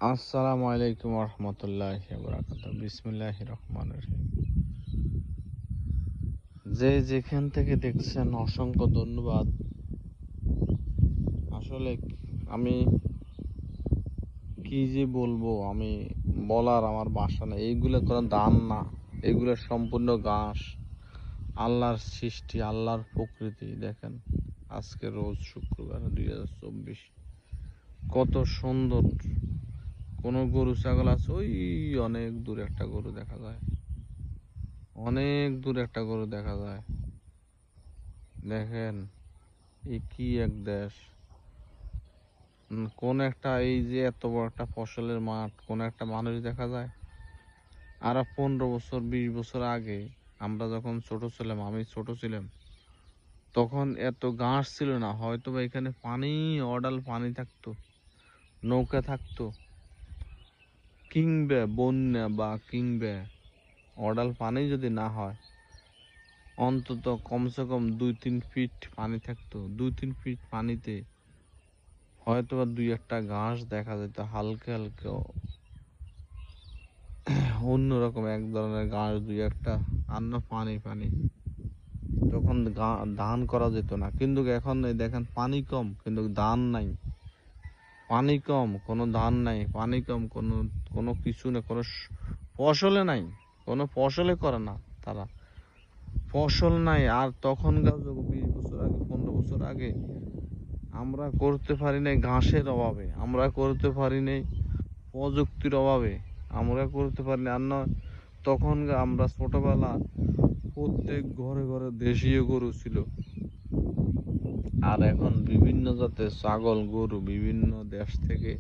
আসসালামু আলাইকুম রহমতুল্লাহি বারাকাতুহু। বিসমিল্লাহির রহমানির রহিম। যে যেখান থেকে দেখছেন অসংখ্য ধন্যবাদ। আসলে আমি কি যে বলবো, আমি বলার আমার ভাষা নেই। এইগুলো কোনো দান না, এগুলো সম্পূর্ণ ঘাস, আল্লাহর সৃষ্টি, আল্লাহর প্রকৃতি। দেখেন আজকে রোজ শুক্রবার 2024, কত সুন্দর। কোনো গরু ছাগল আছে ওই অনেক দূরে একটা গরু দেখা যায়, অনেক দূরে একটা গরু দেখা যায়। দেখেন এ কি এক দেশ! কোন একটা, এই যে এত বড় একটা ফসলের মাঠ, কোন একটা মানুষ দেখা যায়? আর 15 বছর 20 বছর আগে আমরা যখন ছোট ছিলাম, আমি ছোট ছিলাম, তখন এত ঘাস ছিল না। হয়তো বা এখানে পানি, অডাল পানি থাকতো, নৌকা থাকতো, কিংবা বন্যা বা কিংবা অডাল পানি যদি না হয়, অন্তত কমসে কম 2-3 ফিট পানি থাকতো। 2-3 ফিট পানিতে হয়তো বা দুই একটা ঘাস দেখা যেত, হালকা হালকা অন্যরকম এক ধরনের ঘাস, দুই একটা, আর না পানি পানি। তখন ধান করা যেত না, কিন্তু এখন এই দেখেন পানি কম কিন্তু ধান নাই, পানি কম কোনো ধান নাই, পানি কম কোনো কোনো কিছু না, কোনো ফসলে নাই, কোনো ফসলে করে না তারা, ফসল নাই। আর তখনকার যুগ 20 বছর আগে, 15 বছর আগে আমরা করতে পারি নাই ঘাসের অভাবে, আমরা করতে পারি নাই প্রযুক্তির অভাবে, আমরা করতে পারি না। আর নয়, তখন আমরা ছোটবেলা প্রত্যেক ঘরে ঘরে দেশীয় গরু ছিল। আর এখন বিভিন্ন জাতের ছাগল গরু বিভিন্ন দেশ থেকে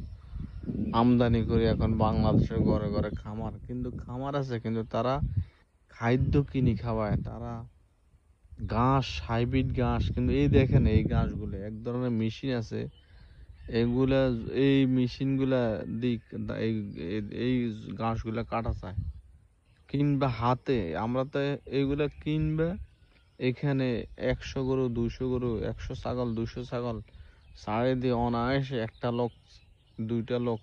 আমদানি করে এখন বাংলাদেশের ঘরে ঘরে খামার, কিন্তু খামার আছে কিন্তু তারা খাদ্য কিনে খাওয়ায়, তারা ঘাস, হাইব্রিড ঘাস। কিন্তু এই দেখেন এই ঘাসগুলো, এক ধরনের মেশিন আছে, এগুলা, এই মেশিনগুলা দিক এই এই ঘাসগুলা কাটা চায়, কিংবা হাতে আমরা তো এইগুলা কিনবা। এখানে 100 গরু 200 গরু, 100 ছাগল 200 ছাগল সারে দিয়ে অনায়াসে একটা লোক, দুইটা লোক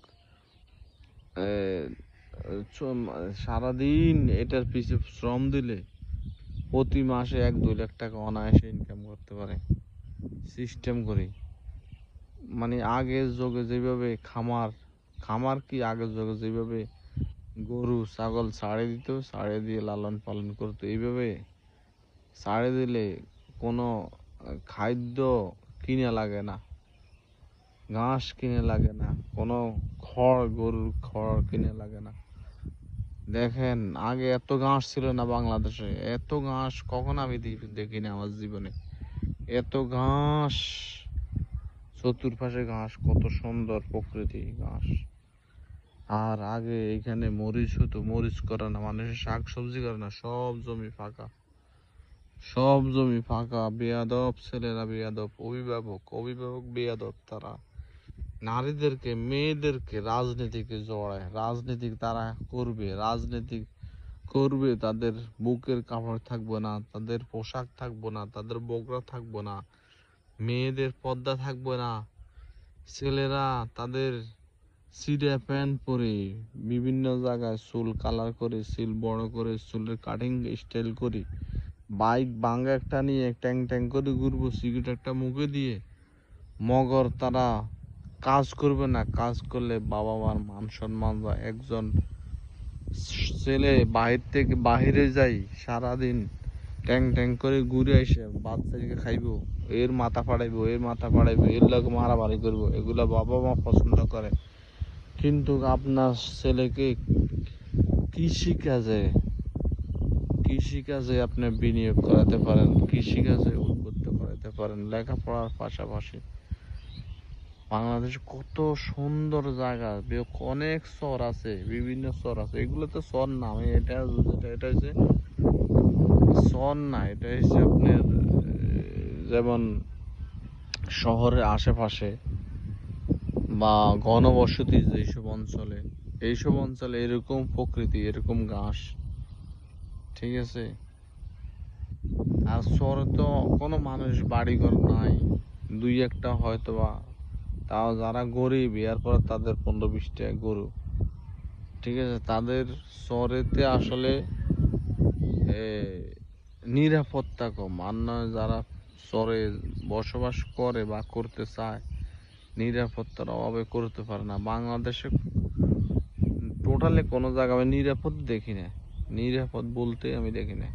সারাদিন এটার পিছে শ্রম দিলে প্রতি মাসে 1-2 লাখ টাকা অনায়াসে ইনকাম করতে পারে সিস্টেম করি। মানে আগের যুগে যেভাবে খামার, খামার কি আগের যুগে যেভাবে গরু ছাগল ছাড়ে দিত, ছাড়ে দিয়ে লালন পালন করতো, এইভাবে ছাড়ে দিলে কোনো খাদ্য কিনে লাগে না, ঘাস কিনে লাগে না, কোনো খড়, গরুর খড় কিনে লাগে না। দেখেন আগে এত ঘাস ছিল না বাংলাদেশে, এত ঘাস কখন আমি দেখিনি আমার জীবনে, এত ঘাস, চতুর্পাশে ঘাস, কত সুন্দর প্রকৃতি ঘাস। আর আগে এখানে মরিচ হতো, মরিচ করে না, মানুষের শাক সবজি করে না, সব জমি ফাঁকা, সব জমি ফাঁকা। বেয়াদব ছেলেরা, বেয়াদব অভিভাবক, অভিভাবক বেয়াদব। তারা নারীদেরকে, মেয়েদেরকে রাজনীতিকে জড়ায়, রাজনীতি তারা করবে, রাজনীতি করবে, তাদের বুকের কাপড় থাকবো না, তাদের পোশাক থাকবো না, তাদের বগড়া থাকবো না, মেয়েদের পর্দা থাকবে না, ছেলেরা তাদের সিরা প্যান্ট পরে বিভিন্ন জায়গায় চুল কালার করে, চুল বড় করে, চুলের কাটিং স্টাইল করে, বাইক ভাঙ্গা একটা নিয়ে ট্যাং ট্যাং করে ঘুরবো, সিগারেট একটা মুখে দিয়ে, মগর তারা কাজ করবে না, কাজ করলে বাবা মার মান সম্মান যায়। একজন ছেলে বাহির থেকে বাহিরে যাই সারাদিন ট্যাং ট্যাং করে ঘুরে এসে বাচ্চাকে খাইবো, এর মাথা ফাড়াইবো, এর মাথা ফাড়াইবো, এর লোক মারামারি করবো, এগুলা বাবা মা পছন্দ করে। কিন্তু আপনার ছেলেকে কৃষিকাজে, কৃষিকাজে আপনি বিনিয়োগ করাতে পারেন, কৃষিকাজে উদ্বুদ্ধ করাতে পারেন, লেখাপড়ার পাশাপাশি। বাংলাদেশ কত সুন্দর জায়গা, অনেক চর আছে, বিভিন্ন চর আছে, এগুলো তো চর না, আমি এটা যেটা, এটা হচ্ছে চর না, এটা হচ্ছে আপনার যেমন শহরের আশেপাশে বা ঘনবসতি যেসব অঞ্চলে, এইসব অঞ্চলে এরকম প্রকৃতি, এরকম ঘাস, ঠিক আছে। আর শহরে তো কোনো মানুষ বাড়িঘর নাই, দুই একটা হয়তো বা তাও যারা গরিব এরপর তাদের 15-20 টাকা গরু, ঠিক আছে। তাদের শহরেতে আসলে এ, নিরাপত্তা কম। আর নয় যারা শহরে বসবাস করে বা করতে চায়, নিরাপত্তার অভাবে করতে পারে না। বাংলাদেশে টোটালি কোনো জায়গায় আমি নিরাপদ দেখি না, নিরাপদ বলতে আমি দেখি না।